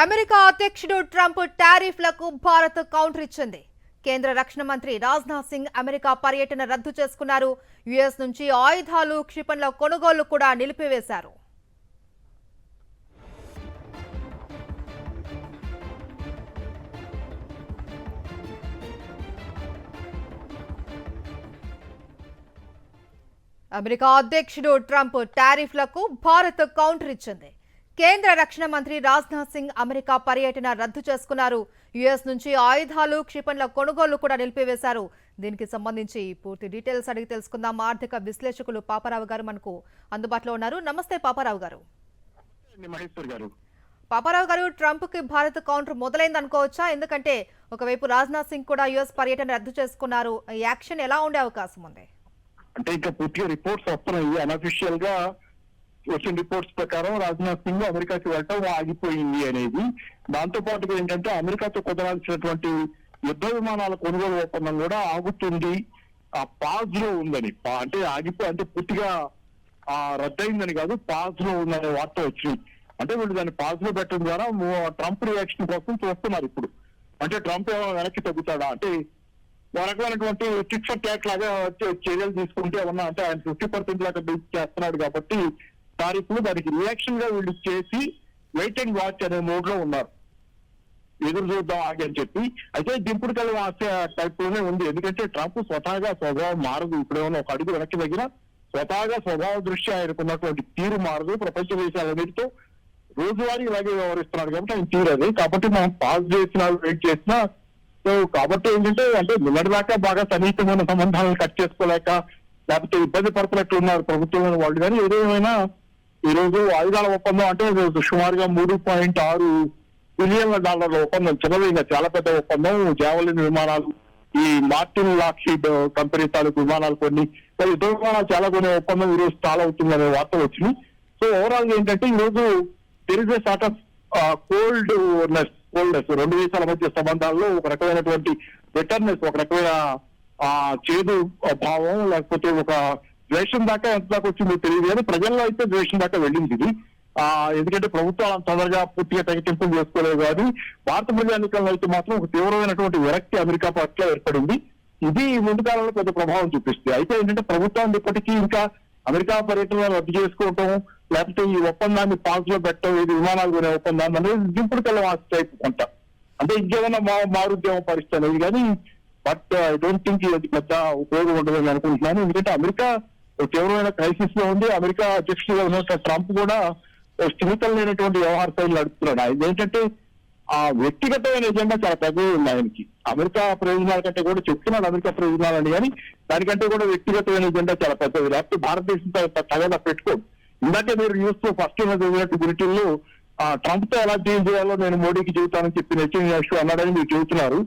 America అధ్యక్షుడు Trump టారిఫ్లకు Bharat counter ఇచ్చింది. కేంద్ర రక్షణ మంత్రి రాజ్నాథ్ సింగ్ అమెరికా పర్యటన రద్దు చేసుకున్నారు. యుఎస్ నుంచి ఆయుధాలు, క్షిపణుల కొనుగోలు కూడా నిలిపివేశారు. అమెరికా అధ్యక్షుడు ట్రంప్ టారిఫ్లకు భారత్ కౌంటర్ ఇచ్చింది. కేంద్ర రక్షణ మంత్రి రాజ్నాథ్ సింగ్ అమెరికా పర్యటన రద్దు చేసుకున్నారు. యుఎస్ నుంచి ఆయుధాలు, క్షిపణుల కొనుగోలు కూడా నిలిపివేశారు. దీనికి సంబంధించి పూర్తి డీటెయిల్స్ అడిగి తెలుసుకుందాం. ఆర్థిక విశ్లేషకులు పాపారావు గారు మనకు అందుబాటులో ఉన్నారు. నమస్తే పాపారావు గారు. పాపారావు గారు, ట్రంప్ కి భారత్ కౌంటర్ మొదలైంది అనుకోవచ్చా? ఎందుకంటే ఒకవైపు రాజ్నాథ్ సింగ్ కూడా యుఎస్ పర్యటన రద్దు చేసుకున్నారు. ఈ యాక్షన్ ఎలా ఉండే అవకాశం ఉంది? అంటే ఇంకా పూర్తిగా రిపోర్ట్స్ వస్తున్నాయి. అనఫిషియల్ గా వచ్చిన రిపోర్ట్స్ ప్రకారం రాజ్నాథ్ సింగ్ అమెరికాకి వెళ్ళటం ఆగిపోయింది అనేది. దాంతో పాటుగా ఏంటంటే అమెరికాతో కుదరాల్సినటువంటి యుద్ధ విమానాల కొనుగోలు ఒప్పందం కూడా ఆగుతుంది, ఆ పాజ్ లో ఉందని. అంటే అంటే పూర్తిగా రద్దయిందని కాదు, పాజ్ లో ఉందనే వార్త వచ్చింది. అంటే వీళ్ళు దాన్ని పాజ్ లో పెట్టడం ద్వారా ట్రంప్ రియాక్షన్ కోసం చూస్తున్నారు ఇప్పుడు. అంటే ట్రంప్ వెనక్కి తగ్గుతాడా, అంటే రకమైనటువంటి టిక్ ఫర్ ట్యాక్ లాగా చర్యలు తీసుకుంటే ఏమన్నా, అంటే ఆయన 50% లాగా బిల్డ్ చేస్తున్నాడు కాబట్టి తారీఖులు దానికి రియాక్షన్ గా వీళ్ళు చేసి వెయిట్ అండ్ వాచ్ అనే మోడ్ లో ఉన్నారు. ఎదురు చూద్దాం ఆగి అని చెప్పి. అయితే దింపుడు కల టైప్ లోనే ఉంది. ఎందుకంటే ట్రంప్ స్వతహాగా స్వభావం మారదు. ఇప్పుడేమన్నా ఒక అడుగు వెనక్కి దగ్గర స్వతహాగా స్వభావ దృష్ట్యా ఆయనకున్నటువంటి తీరు మారదు. ప్రపంచ దేశాలన్నిటితో రోజువారీ ఇలాగే వ్యవహరిస్తున్నాడు కాబట్టి ఆయన తీరు అది. కాబట్టి మనం పాస్ చేసినా వెయిట్ చేసినా కాబట్టి ఏంటంటే, అంటే నిన్నటి దాకా బాగా సన్నిహితమైన సంబంధాలను కట్ చేసుకోలేక లేకపోతే ఇబ్బంది పడుతున్నట్లు ఉన్నారు ప్రభుత్వంలోని వాళ్ళు. కానీ ఏదేమైనా ఈ రోజు ఆయుధాల ఒప్పందం అంటే సుమారుగా $3.6 బిలియన్ల ఒప్పందం, చిన్నదిగా చాలా పెద్ద ఒప్పందం. జావలిన్ విమానాలు, ఈ మార్టిన్ లాక్హీడ్ కంపెనీ తాలూకు విమానాలు కొన్ని యుద్ధ విమానాలు చాలా కొన్ని ఒప్పందం ఈ రోజు స్టాల్ అవుతుందనే వార్త వచ్చింది. సో ఓవరాల్ గా ఏంటంటే ఈ రోజు తెరిసే సార్ట్ ఆఫ్ కోల్డ్నెస్ రెండు దేశాల మధ్య సంబంధాల్లో ఒక రకమైనటువంటి బెటర్నెస్, ఒక రకమైన చేదు భావం, లేకపోతే ఒక ద్వేషం దాకా ఎంత దాకా వచ్చిందో తెలియదు. కానీ ప్రజల్లో అయితే ద్వేషం దాకా వెళ్ళింది ఇది. ఎందుకంటే ప్రభుత్వాలు తొందరగా పూర్తిగా తెగటింపులు చేసుకోలేదు. కానీ భారత ప్రజానికల్లో అయితే మాత్రం ఒక తీవ్రమైనటువంటి విరక్తి అమెరికా పట్ల ఏర్పడింది. ఇది ముందు కాలంలో పెద్ద ప్రభావం చూపిస్తుంది. అయితే ఏంటంటే ప్రభుత్వం ఇప్పటికీ ఇంకా అమెరికా పర్యటన రద్దు చేసుకోవటం, లేకపోతే ఈ ఒప్పందాన్ని పాస్ లో పెట్టడం, ఇది విమానాలు కొనే ఒప్పందాన్ని అనేది దింపుడు కల్లా టైప్ కొంట. అంటే ఇంకేమైనా మారుద్యమ పరిస్థితి అనేది. కానీ బట్ ఐ డోంట్ థింక్ ఇది పెద్ద ఉపయోగం ఉండదని అనుకుంటున్నాను. ఎందుకంటే అమెరికా తీవ్రమైన క్రైసిస్ లో ఉంది. అమెరికా అధ్యక్షుడిగా ఉన్న ట్రంప్ కూడా స్థిమితం లేనటువంటి వ్యవహార శైలి నడుపుతున్నాడు. ఇదేంటంటే ఆ వ్యక్తిగతమైన ఎజెండా చాలా పెద్దది ఉంది ఆయనకి. అమెరికా ప్రయోజనాల కంటే కూడా చెప్తున్నాడు అమెరికా ప్రయోజనాలని, కానీ దానికంటే కూడా వ్యక్తిగతమైన ఎజెండా చాలా పెద్దది. లేకపోతే భారతదేశం తగదా పెట్టుకోడు. ఇందాకే మీరు న్యూస్ లో ఫస్ట్ బులెటిన్లో ట్రంప్ తో ఎలా డీల్ చేయాలో నేను మోడీకి చెబుతానని చెప్పి నెతన్యాహు అన్నాడని మీరు చెబుతున్నారు.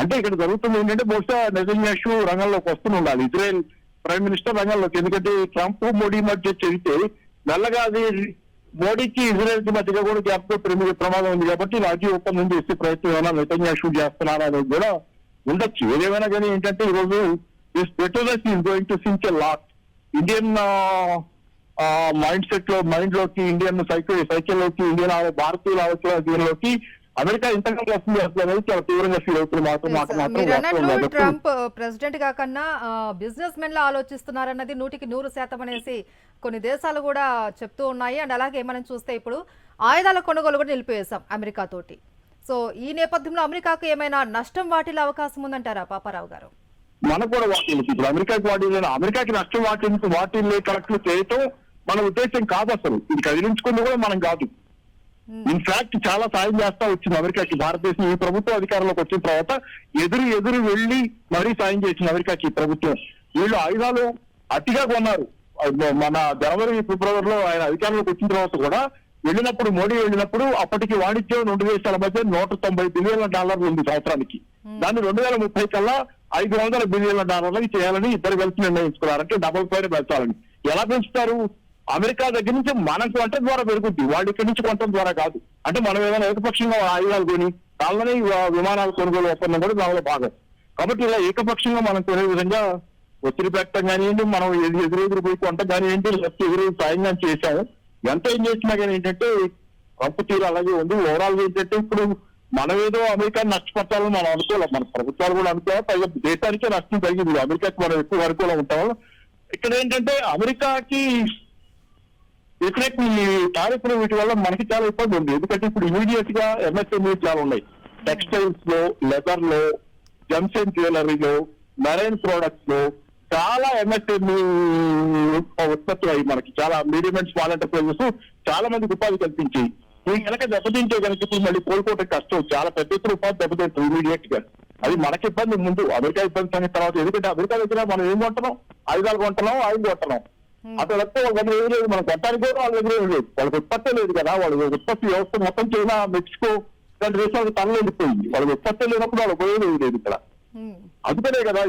అంటే ఇక్కడ జరుగుతుంది ఏంటంటే బహుశా నెతన్యాహు రంగంలోకి వస్తూనే ఉండాలి, ఇజ్రాయెల్ ప్రైమ్ మినిస్టర్ రంగంలోకి. ఎందుకంటే ట్రంప్ మోడీ మధ్య చెబితే మెల్లగా అది మోడీకి ఇజ్రాయెల్ కి మధ్యగా కూడా గ్యాప్ ప్రమాదం ఉంది. కాబట్టి రాజీ ఒప్పందం చేసే ప్రయత్నం ఏమైనా నెతన్యాహు చేస్తున్నారా అనేది కూడా ఉండొచ్చు. ఏదేమైనా కానీ ఏంటంటే ఈ రోజు this betterness is going to sink a lot Indian mind లోకి, ఇండియన్ సైకిల్లోకి, ఇండియన్ భారతీయుల ఆలోచనలోకి అమెరికా ఇంతకాలం వస్తుంది అనేది చాలా తీవ్రంగా ఫీల్ అవుతుంది. ట్రంప్ ప్రెసిడెంట్ గా కన్నా బిజినెస్ మెన్ లా ఆలోచిస్తున్నారన్నది 100% అనేసి కొన్ని దేశాలు కూడా చెప్తూ ఉన్నాయి. అండ్ అలాగే మనం చూస్తే ఇప్పుడు ఆయుధాల కొనుగోలు కూడా నిలిపివేశాం అమెరికా తోటి. సో ఈ నేపథ్యంలో అమెరికాకు ఏమైనా నష్టం వాటిల్లే అవకాశం ఉందంటారా పాపారావు గారు? మనకు కూడా వాటిల్లు, ఇప్పుడు అమెరికాకి నష్టం వాటిల్లే కరెక్ట్లు చేయటం మన ఉద్దేశం కాదు. అసలు ఇది కదిలించుకుంది కూడా మనం కాదు. ఇన్ఫాక్ట్ చాలా సాయం చేస్తా వచ్చింది అమెరికాకి భారతదేశం. ఈ ప్రభుత్వం అధికారంలోకి వచ్చిన తర్వాత ఎదురు వెళ్లి మరీ సాయం చేసింది అమెరికాకి ప్రభుత్వం. వీళ్ళు ఆయుధాలు అతిగా కొన్నారు. మన జనవరి ఫిబ్రవరిలో ఆయన అధికారంలోకి వచ్చిన తర్వాత కూడా వెళ్ళినప్పుడు, మోడీ వెళ్ళినప్పుడు అప్పటికి వాణిజ్యం రెండు దేశాల మధ్య $190 బిలియన్ల ఉంది సంవత్సరానికి. దాన్ని 2030 కల్లా $500 బిలియన్ల చేయాలని ఇద్దరు కలిసి నిర్ణయించుకున్నారు. అంటే డబుల్ పైన పెంచాలని. ఎలా పెంచుతారు? అమెరికా దగ్గర నుంచి మనం కొనటం ద్వారా పెరుగుద్ది, వాళ్ళు ఇక్కడి నుంచి కొనటం ద్వారా కాదు. అంటే మనం ఏదైనా ఏకపక్షంగా ఆయుధాలు కొని దానిలోనే విమానాల కొనుగోలు ఒప్పందం కూడా దానిలో భాగం. కాబట్టి ఇలా ఏకపక్షంగా మనం కొనే విధంగా ఒత్తిడి పెట్టడం కానివ్వండి, మనం ఎదురు పోయి కొంట కానివ్వండి, లేకపోతే ఎదురు సాయంగా చేశాము. ఎంత ఏం చేసినా కానీ ఏంటంటే ట్రంప్ తీరు అలాగే ఉంది. ఓవరాల్ ఏంటంటే ఇప్పుడు మనం ఏదో అమెరికాని నష్టపరచాలని మనం అనుకోలేం, మన ప్రభుత్వాలు కూడా అనుకోవాలి, పైగా దేశానికే నష్టం జరిగింది. అమెరికాకి మనం ఎక్కువ అనుకూలం ఉంటాం. ఇక్కడ ఏంటంటే అమెరికాకి వ్యతిరేక ఈ టారిఫ్లు వీటి వల్ల మనకి చాలా ఇబ్బంది ఉంది. ఎందుకంటే ఇప్పుడు ఇమీడియట్ గా ఎంఎస్ఎంఈ చాలా ఉన్నాయి. టెక్స్టైల్స్ లో, లెదర్ లో, జెమ్స్ అండ్ జ్యువెలరీలో, మెరైన్ ప్రొడక్ట్స్ లో చాలా ఎంఎస్ఎంఈ ఉత్పత్తులు అయ్యి మనకి చాలా మీడియం అండ్ స్మాల్ ఎంటర్ప్రైజెస్ చాలా మందికి ఉపాధి కల్పించాయి. ఈ కనుక దెబ్బతింటే కనుక ఇప్పుడు మళ్ళీ కోలుకోవడం కష్టం, చాలా పెద్ద ఎత్తున ఉపాధి దెబ్బతింటుంది ఇమీడియట్ గా. అది మనకి ఇబ్బంది ముందు, అమెరికా ఇబ్బంది సంగతి తర్వాత. ఎందుకంటే అమెరికా దగ్గర మనం ఏం కొంటున్నాం, ఆయుధాలు కొంటున్నాం, ఆయిల్ కొంటున్నాం. అసలు వస్తే వాళ్ళ దగ్గర ఏం లేదు, మనం కొట్టడానికి కూడా వాళ్ళ దగ్గర ఏం లేదు. వాళ్ళకి ఉత్పత్తి లేదు కదా, వాళ్ళ ఉత్పత్తి వ్యవస్థ మొత్తం చైనా, మెక్సికో ఇలాంటి దేశాలకు తరలిపోయింది. వాళ్ళకి ఉత్పత్తి లేనప్పుడు వాళ్ళకి ఉపయోగం లేదు ఇక్కడ. అందుకనే కదా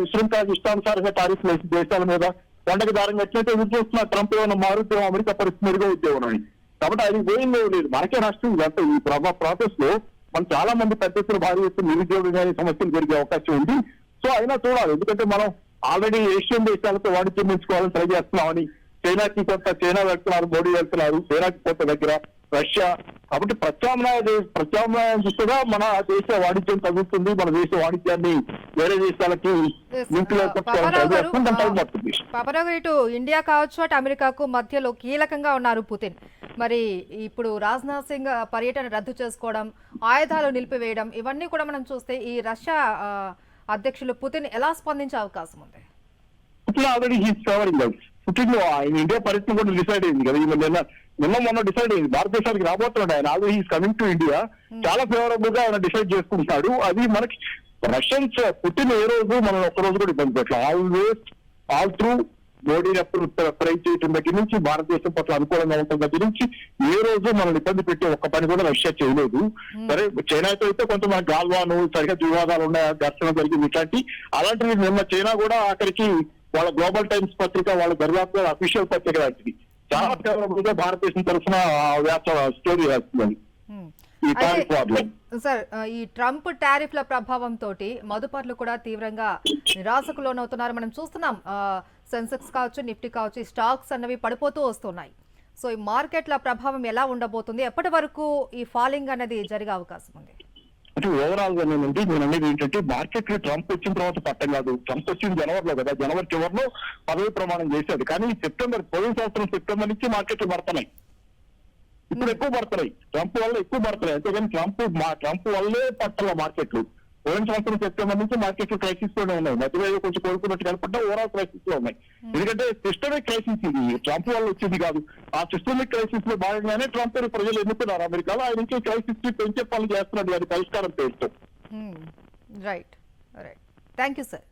ఇష్టానుసారంగా టారిఫ్లు వేసి దేశాల మీద కొండకి దారం ఎట్లయితే చూస్తున్నారు. ట్రంప్ ఏమైనా మారుతే అమెరికా పరిస్థితి మెరుగు ఉద్యోగం అని. కాబట్టి అది పోయిందో లేదు, మనకే నష్టం. ఇదంతా ఈ ప్రాసెస్ లో మనం చాలా మంది పెద్ద ఎత్తున భారీ ఎత్తున నిరుద్యోగ సమస్యలు పెరిగే అవకాశం ఉంది. సో అయినా చూడాలి, ఎందుకంటే మనం ఆల్రెడీ ఏషియన్ దేశాలతో వాణిజ్యం పెంచుకోవాలని ట్రై చేస్తున్నామని. చైనాకి కొంత చైనా వెళ్తున్నారు, మోడీ వెళ్తున్నారు, చైనాకి కొంత దగ్గర రష్యా. కాబట్టి ప్రత్యామ్నాయం దిశగా మన దేశ వాణిజ్యం తగ్గుతుంది. మన దేశ వాణిజ్యాన్ని వేరే దేశాలకి పాపరావు ఇటు ఇండియా కావచ్చు, అటు అమెరికాకు మధ్యలో కీలకంగా ఉన్నారు పుతిన్. మరి ఇప్పుడు రాజ్నాథ్ సింగ్ పర్యటన రద్దు చేసుకోవడం, ఆయుధాలు నిలిపివేయడం, ఇవన్నీ కూడా మనం చూస్తే ఈ రష్యా అధ్యక్షులు పుతిన్ ఎలా స్పందించే అవకాశం ఉంది? పుటిన్ ఆయన ఇండియా పర్యటన కూడా డిసైడ్ అయింది కదా. నిన్న మొన్న డిసైడ్ అయింది, భారతదేశానికి రాబోతున్నాడు ఆయన. Already he's coming to India. చాలా ఫేవరబుల్ గా ఆయన డిసైడ్ చేసుకుంటున్నాడు. అది మనకి రష్యన్స్ పుటిన్ ఏ రోజు మనం ఒక్క రోజు కూడా ఇబ్బంది పెట్టలేదు. ఆల్ త్రూ మోడీని అప్పుడు ప్రైజ్ చేయడం దగ్గర నుంచి, భారతదేశం పట్ల అనుకూలంగా ఉండటం దగ్గర నుంచి ఏ రోజు మనల్ని ఇబ్బంది పెట్టే ఒక్క పని కూడా రష్యా చేయలేదు. సరే చైనాతో అయితే కొంత మన గాల్వాను సరిగ్గా వివాదాలు ఉన్నాయి, ఘర్షణ జరిగింది, ఇట్లాంటి అలాంటివి. నిన్న చైనా కూడా ఆఖరికి వాళ్ళ గ్లోబల్ టైమ్స్ పత్రిక, వాళ్ళ దర్యాప్తు అఫీషియల్ పత్రిక లాంటిది చాలా ఫేవరబుల్ గా భారతదేశం తరఫున స్టోరీ రాస్తుంది ఈ టారిఫ్ వార్లో. సార్, ఈ ట్రంప్ టారిఫ్ల ప్రభావంతో మదుపర్లు కూడా తీవ్రంగా నిరాశకు లోనవుతున్నారు. మనం చూస్తున్నాం, సెన్సెక్స్ కావచ్చు, నిఫ్టీ కావచ్చు, స్టాక్స్ అన్నవి పడిపోతూ వస్తున్నాయి. సో ఈ మార్కెట్ల ప్రభావం ఎలా ఉండబోతుంది? ఎప్పటి వరకు ఈ ఫాలింగ్ అనేది జరిగే అవకాశం ఉంది? అంటే ఓవరాల్ గా నేను అనేది ఏంటంటే, మార్కెట్ లో ట్రంప్ వచ్చిన తర్వాత పట్టం కాదు. ట్రంప్ వచ్చింది జనవరిలో కదా, జనవరి చివరిలో పదవి ప్రమాణం చేసేది. కానీ పోయిన సంవత్సరం సెప్టెంబర్ నుంచి మార్కెట్లు పడుతున్నాయి. ఇప్పుడు ఎక్కువ పడుతున్నాయి, ట్రంప్ వల్ల ఎక్కువ పడుతున్నాయి. అంతేగాని ట్రంప్ వల్లే పట్టాల మార్కెట్లు. పోయిన సంవత్సరం సెప్టెంబర్ నుంచి మార్కెట్లు క్రైసిస్ లోనే ఉన్నాయి. మధ్యలో కొంచెం కోరుకున్నట్టు కనపడ్డా ఓవరాల్ క్రైసిస్ లో ఉన్నాయి. ఎందుకంటే సిస్టమిక్ క్రైసిస్ ఇది, ట్రంప్ వల్ల వచ్చింది కాదు. ఆ సిస్టమిక్ క్రైసిస్ లో భాగంగానే ట్రంప్ ప్రజలు ఎన్నుకున్నారు అమెరికాలో. ఆయన నుంచి క్రైసిస్ ని పెంచే పనులు చేస్తున్నాడు, అది పరిష్కారం పేరుతో. Right, thank you sir.